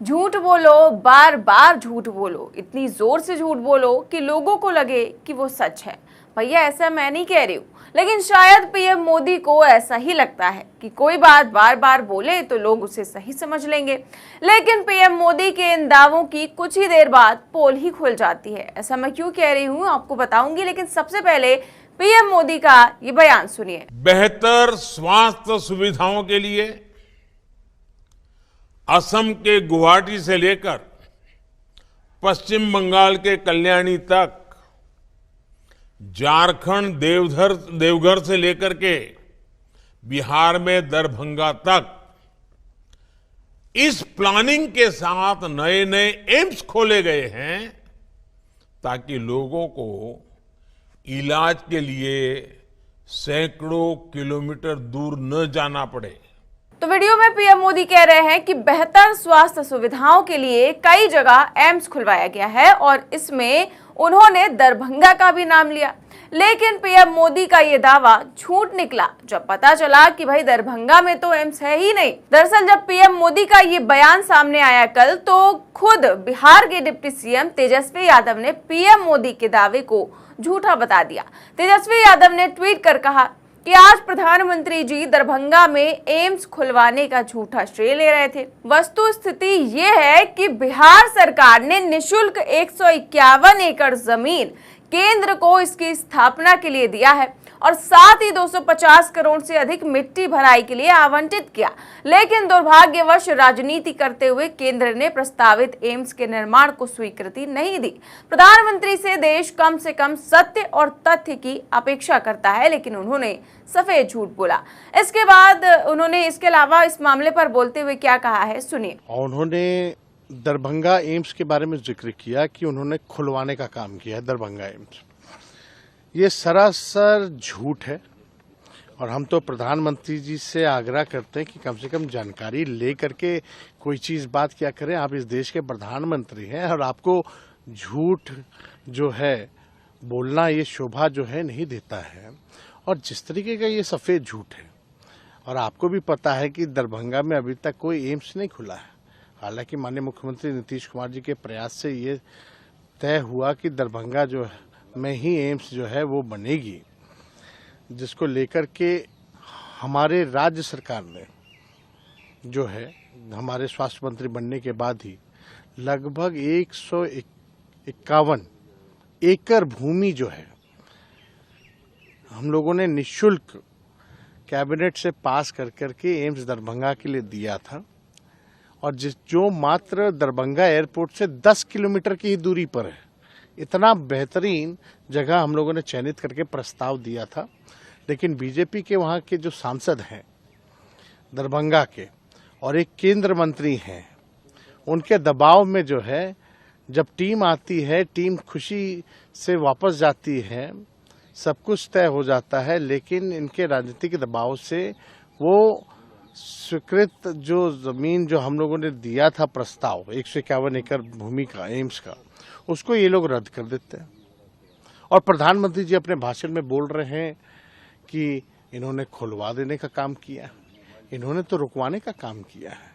झूठ बोलो, बार बार झूठ बोलो, इतनी जोर से झूठ बोलो कि लोगों को लगे कि वो सच है। भैया ऐसा मैं नहीं कह रही हूँ, लेकिन शायद पीएम मोदी को ऐसा ही लगता है कि कोई बात बार बार बोले तो लोग उसे सही समझ लेंगे। लेकिन पीएम मोदी के इन दावों की कुछ ही देर बाद पोल ही खुल जाती है। ऐसा मैं क्यों कह रही हूँ आपको बताऊंगी, लेकिन सबसे पहले पीएम मोदी का ये बयान सुनिए। बेहतर स्वास्थ्य सुविधाओं के लिए असम के गुवाहाटी से लेकर पश्चिम बंगाल के कल्याणी तक, झारखंड देवघर से लेकर के बिहार में दरभंगा तक इस प्लानिंग के साथ नए नए एम्स खोले गए हैं ताकि लोगों को इलाज के लिए सैकड़ों किलोमीटर दूर न जाना पड़े। तो वीडियो में पीएम मोदी कह रहे हैं कि बेहतर स्वास्थ्य सुविधाओं के लिए कई जगह एम्स खुलवाया गया है और इसमें उन्होंने दरभंगा का भी नाम लिया। लेकिन पीएम मोदी का ये दावा झूठ निकला जब पता चला कि भाई दरभंगा में तो एम्स है ही नहीं। दरअसल जब पीएम मोदी का ये बयान सामने आया कल, तो खुद बिहार के डिप्टी सीएम तेजस्वी यादव ने पीएम मोदी के दावे को झूठा बता दिया। तेजस्वी यादव ने ट्वीट कर कहा कि आज प्रधानमंत्री जी दरभंगा में एम्स खुलवाने का झूठा श्रेय ले रहे थे। वस्तु स्थिति ये है कि बिहार सरकार ने निशुल्क 151 एकड़ जमीन केंद्र को इसकी स्थापना के लिए दिया है और साथ ही 250 करोड़ से अधिक मिट्टी भराई के लिए आवंटित किया। लेकिन दुर्भाग्यवश राजनीति करते हुए केंद्र ने प्रस्तावित एम्स के निर्माण को स्वीकृति नहीं दी। प्रधानमंत्री से देश कम से कम सत्य और तथ्य की अपेक्षा करता है, लेकिन उन्होंने सफेद झूठ बोला। इसके बाद उन्होंने इसके अलावा इस मामले पर बोलते हुए क्या कहा है, सुनिए। उन्होंने दरभंगा एम्स के बारे में जिक्र किया कि उन्होंने खुलवाने का काम किया है दरभंगा एम्स। ये सरासर झूठ है और हम तो प्रधानमंत्री जी से आग्रह करते हैं कि कम से कम जानकारी ले करके कोई चीज़ बात क्या करें। आप इस देश के प्रधानमंत्री हैं और आपको झूठ जो है बोलना, ये शोभा जो है नहीं देता है। और जिस तरीके का ये सफ़ेद झूठ है, और आपको भी पता है कि दरभंगा में अभी तक कोई एम्स नहीं खुला है। हालांकि माननीय मुख्यमंत्री नीतीश कुमार जी के प्रयास से ये तय हुआ कि दरभंगा जो में ही एम्स जो है वो बनेगी, जिसको लेकर के हमारे राज्य सरकार ने जो है हमारे स्वास्थ्य मंत्री बनने के बाद ही लगभग 151 एकड़ भूमि जो है हम लोगों ने निशुल्क कैबिनेट से पास कर करके एम्स दरभंगा के लिए दिया था। और जो मात्र दरभंगा एयरपोर्ट से 10 किलोमीटर की ही दूरी पर है, इतना बेहतरीन जगह हम लोगों ने चयनित करके प्रस्ताव दिया था। लेकिन बीजेपी के वहाँ के जो सांसद हैं दरभंगा के और एक केंद्र मंत्री हैं, उनके दबाव में जो है जब टीम आती है, टीम खुशी से वापस जाती है, सब कुछ तय हो जाता है। लेकिन इनके राजनीतिक दबाव से वो स्वीकृत जो जमीन जो हम लोगों ने दिया था प्रस्ताव 151 एकड़ भूमि का एम्स का, उसको ये लोग रद्द कर देते हैं। और प्रधानमंत्री जी अपने भाषण में बोल रहे हैं कि इन्होंने खुलवा देने का काम किया, इन्होंने तो रुकवाने का काम किया है।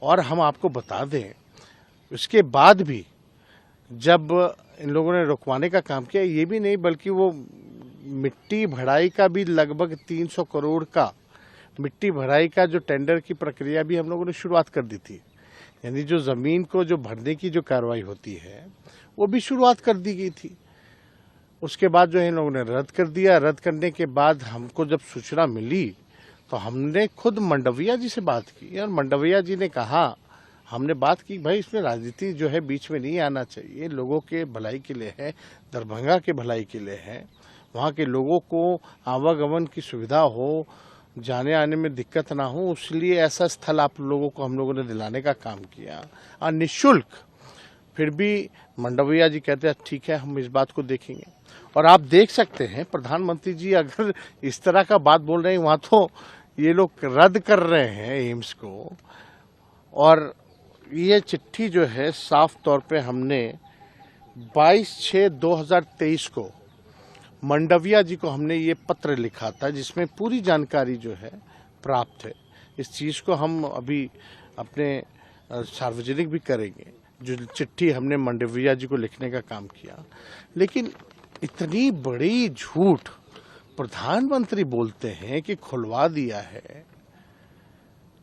और हम आपको बता दें, उसके बाद भी जब इन लोगों ने रुकवाने का काम किया, ये भी नहीं बल्कि वो मिट्टी भराई का भी लगभग 300 करोड़ का मिट्टी भराई का जो टेंडर की प्रक्रिया भी हम लोगों ने शुरुआत कर दी थी। यानी जो ज़मीन को जो भरने की जो कार्रवाई होती है वो भी शुरुआत कर दी गई थी। उसके बाद जो है इन लोगों ने रद्द कर दिया। रद्द करने के बाद हमको जब सूचना मिली तो हमने खुद मंडविया जी से बात की और मंडविया जी ने कहा, हमने बात की भाई इसमें राजनीति जो है बीच में नहीं आना चाहिए, लोगों के भलाई के लिए है, दरभंगा के भलाई के लिए है, वहाँ के लोगों को आवागमन की सुविधा हो, जाने आने में दिक्कत ना हो, इसलिए ऐसा स्थल आप लोगों को हम लोगों ने दिलाने का काम किया और निःशुल्क। फिर भी मंडविया जी कहते हैं ठीक है, हम इस बात को देखेंगे। और आप देख सकते हैं प्रधानमंत्री जी अगर इस तरह का बात बोल रहे हैं, वहाँ तो ये लोग रद्द कर रहे हैं एम्स को। और ये चिट्ठी जो है साफ तौर पे हमने 22/6/2023 को मंडविया जी को हमने ये पत्र लिखा था, जिसमें पूरी जानकारी जो है प्राप्त है। इस चीज़ को हम अभी अपने सार्वजनिक भी करेंगे, जो चिट्ठी हमने मंडविया जी को लिखने का काम किया। लेकिन इतनी बड़ी झूठ प्रधानमंत्री बोलते हैं कि खुलवा दिया है,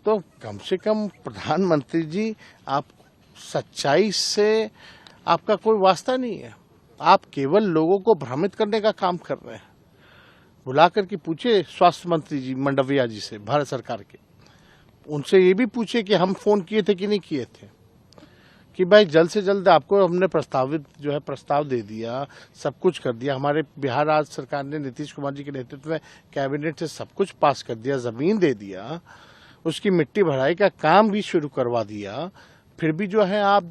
तो कम से कम प्रधानमंत्री जी, आप सच्चाई से आपका कोई वास्ता नहीं है। आप केवल लोगों को भ्रमित करने का काम कर रहे हैं। बुला करके पूछे स्वास्थ्य मंत्री जी मंडविया जी से, भारत सरकार के, उनसे ये भी पूछे कि हम फोन किए थे कि नहीं किए थे, कि भाई जल्द से जल्द आपको हमने प्रस्ताव दे दिया, सब कुछ कर दिया। हमारे बिहार राज्य सरकार ने नीतीश कुमार जी के नेतृत्व में कैबिनेट से सब कुछ पास कर दिया, जमीन दे दिया, उसकी मिट्टी भराई का काम भी शुरू करवा दिया, फिर भी आप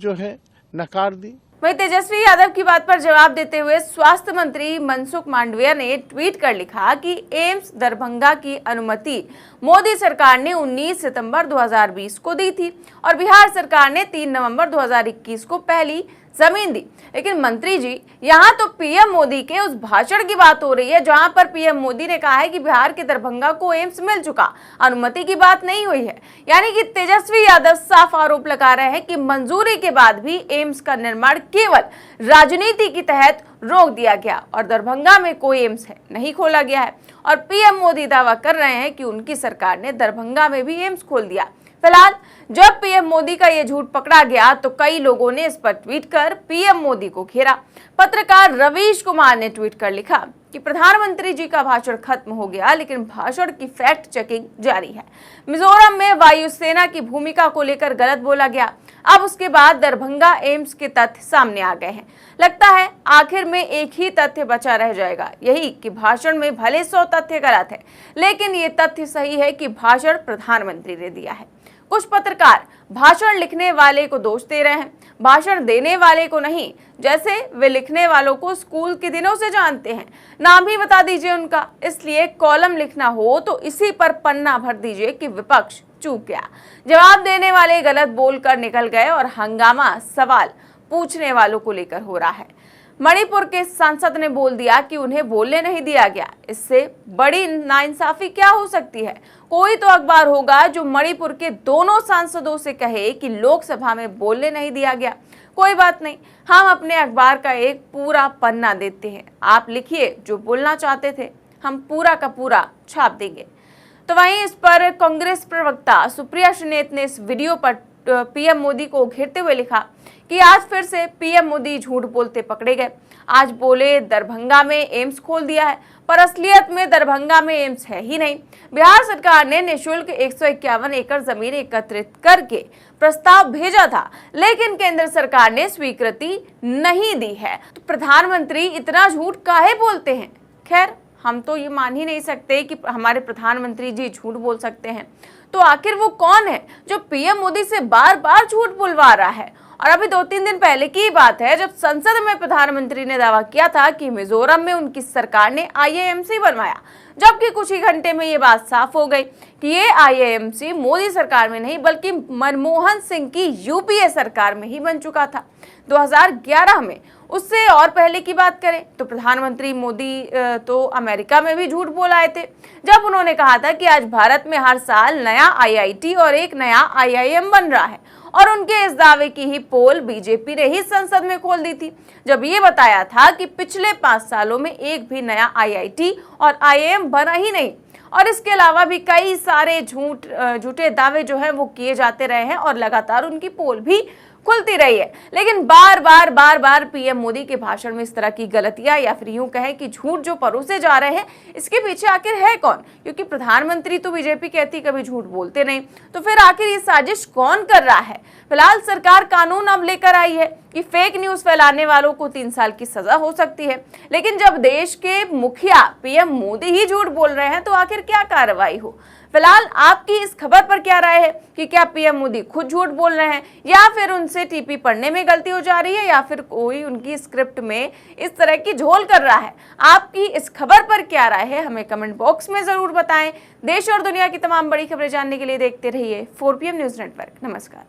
नकार दी। वहीं तेजस्वी यादव की बात पर जवाब देते हुए स्वास्थ्य मंत्री मनसुख मांडविया ने ट्वीट कर लिखा कि एम्स दरभंगा की अनुमति मोदी सरकार ने 19 सितंबर 2020 को दी थी और बिहार सरकार ने 3 नवंबर 2021 को पहली जमीन दी। लेकिन मंत्री जी, यहाँ तो पीएम मोदी के उस भाषण की बात हो रही है जहां पर पीएम मोदी ने कहा है कि बिहार के दरभंगा को एम्स मिल चुका, अनुमति की बात नहीं हुई है। यानी कि तेजस्वी यादव साफ आरोप लगा रहे हैं कि मंजूरी के बाद भी एम्स का निर्माण केवल राजनीति के तहत रोक दिया गया और दरभंगा में कोई एम्स नहीं खोला गया है। और पीएम मोदी दावा कर रहे हैं कि उनकी सरकार ने दरभंगा में भी एम्स खोल दिया। फिलहाल जब पीएम मोदी का ये झूठ पकड़ा गया तो कई लोगों ने इस पर ट्वीट कर पीएम मोदी को घेरा। पत्रकार रवीश कुमार ने ट्वीट कर लिखा कि प्रधानमंत्री जी का भाषण खत्म हो गया, लेकिन भाषण की फैक्ट चेकिंग जारी है। मिजोरम में वायुसेना की भूमिका को लेकर गलत बोला गया, अब उसके बाद दरभंगा एम्स के तथ्य सामने आ गए हैं। लगता है आखिर में एक ही तथ्य बचा रह जाएगा, यही कि भाषण में भले 100 तथ्य गलत है, लेकिन ये तथ्य सही है कि भाषण प्रधानमंत्री ने दिया है। कुछ पत्रकार भाषण लिखने वाले को दोष दे रहे हैं, भाषण देने वाले को नहीं, जैसे वे लिखने वालों को स्कूल के दिनों से जानते हैं। नाम भी बता दीजिए उनका, इसलिए कॉलम लिखना हो तो इसी पर पन्ना भर दीजिए कि विपक्ष चूक गया। जवाब देने वाले गलत बोलकर निकल गए और हंगामा सवाल पूछने वालों को लेकर हो रहा है। मणिपुर के सांसद ने बोल दिया कि उन्हें बोलने नहीं दिया गया, इससे बड़ी नाइंसाफी क्या हो सकती है। कोई तो अखबार होगा जो मणिपुर के दोनों सांसदों से कहे कि लोकसभा में बोलने नहीं दिया गया। कोई बात नहीं, हम अपने अखबार का एक पूरा पन्ना देते हैं, आप लिखिए जो बोलना चाहते थे, हम पूरा का पूरा छाप देंगे। तो वहीं इस पर कांग्रेस प्रवक्ता सुप्रिया श्रीनेत ने इस वीडियो पर पीएम मोदी को घेरते हुए लिखा कि आज फिर से पीएम मोदी झूठ बोलते पकड़े गए। आज बोले दरभंगा में एम्स खोल दिया है, पर असलियत में दरभंगा में एम्स है ही नहीं। बिहार सरकार ने निःशुल्क 151 एकड़ जमीन एकत्रित करके प्रस्ताव भेजा था, लेकिन केंद्र सरकार ने स्वीकृति नहीं दी है। तो प्रधानमंत्री इतना झूठ काहे बोलते हैं? खैर, हम तो ये मान ही नहीं सकते कि हमारे प्रधानमंत्री जी झूठ बोल सकते हैं। तो आखिर वो कौन है जो पीएम मोदी से बार बार झूठ बुलवा रहा है? और अभी 2-3 दिन पहले की बात है जब संसद में प्रधानमंत्री ने दावा किया था कि मिजोरम में उनकी सरकार ने IIMC बनवाया, जबकि कुछ ही घंटे में ये बात साफ हो गई कि ये IIMC मोदी सरकार में नहीं बल्कि मनमोहन सिंह की UPA सरकार में ही बन चुका था 2011 में। उससे और पहले की बात करें तो प्रधानमंत्री मोदी तो अमेरिका में भी झूठ बोल आए थे, जब उन्होंने कहा था कि आज भारत में हर साल नया IIT और एक नया IIM बन रहा है, और उनके इस दावे की ही पोल बीजेपी ने ही संसद में खोल दी थी, जब ये बताया था कि पिछले 5 सालों में एक भी नया IIT और IIM बना ही नहीं। और इसके अलावा भी कई सारे झूठे दावे जो हैं वो किए जाते रहे हैं और लगातार उनकी पोल भी खुलती रही है। लेकिन बार बार पीएम मोदी के भाषण में इस तरह की गलतियां या फिर यूं कहें कि झूठ जो परोसे जा रहे हैं, इसके पीछे आखिर है कौन? क्योंकि प्रधानमंत्री तो बीजेपी कहती कभी झूठ बोलते नहीं, तो फिर आखिर ये साजिश कौन कर रहा है? फिलहाल सरकार कानून अब लेकर आई है कि फेक न्यूज फैलाने वालों को 3 साल की सजा हो सकती है, लेकिन जब देश के मुखिया पीएम मोदी ही झूठ बोल रहे हैं तो आखिर क्या कार्रवाई हो? फिलहाल आपकी इस खबर पर क्या राय है कि क्या पीएम मोदी खुद झूठ बोल रहे हैं या फिर उनसे टीपी पढ़ने में गलती हो जा रही है या फिर कोई उनकी स्क्रिप्ट में इस तरह की झोल कर रहा है? आपकी इस खबर पर क्या राय है, हमें कमेंट बॉक्स में जरूर बताएं। देश और दुनिया की तमाम बड़ी खबरें जानने के लिए देखते रहिए 4PM न्यूज नेटवर्क। नमस्कार।